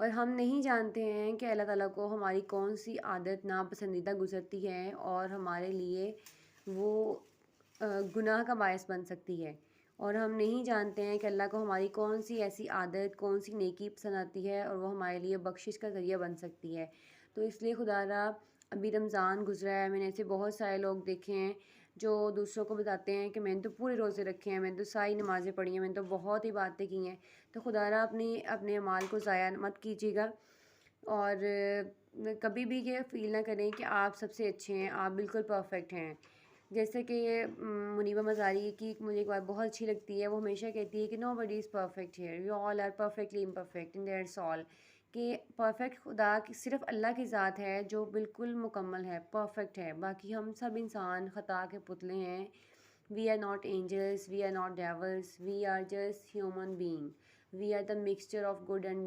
और हम नहीं जानते हैं कि अल्लाह ताला को हमारी कौन सी आदत नापसंदीदा गुजरती है और हमारे लिए वो गुनाह का बायस बन सकती है। और हम नहीं जानते हैं कि अल्लाह को हमारी कौन सी ऐसी आदत, कौन सी नेकी पसंद आती है और वो हमारे लिए बख्शिश का ज़रिया बन सकती है। तो इसलिए खुदारा, अभी रमज़ान गुज़रा है, मैंने ऐसे बहुत सारे लोग देखे हैं जो दूसरों को बताते हैं कि मैंने तो पूरे रोज़े रखे हैं, मैंने तो सारी नमाज़ें पढ़ी हैं, मैंने तो बहुत ही बातें की हैं। तो खुदारा अपने अमाल को ज़ाया मत कीजिएगा और कभी भी ये फ़ील ना करें कि आप सबसे अच्छे हैं, आप बिल्कुल परफ़ेक्ट हैं। जैसे कि मुनीबा मज़ारी की मुझे एक बात बहुत अच्छी लगती है, वो हमेशा कहती है कि nobody is perfect here, we all are perfectly imperfect in that's all. कि परफ़ेक्ट खुदा की सिर्फ़ अल्लाह की ज़ात है जो बिल्कुल मुकम्मल है, परफ़ेक्ट है। बाकी हम सब इंसान ख़ता के पुतले हैं। We are not angels, we are not devils, we are just human being. We are the mixture of good and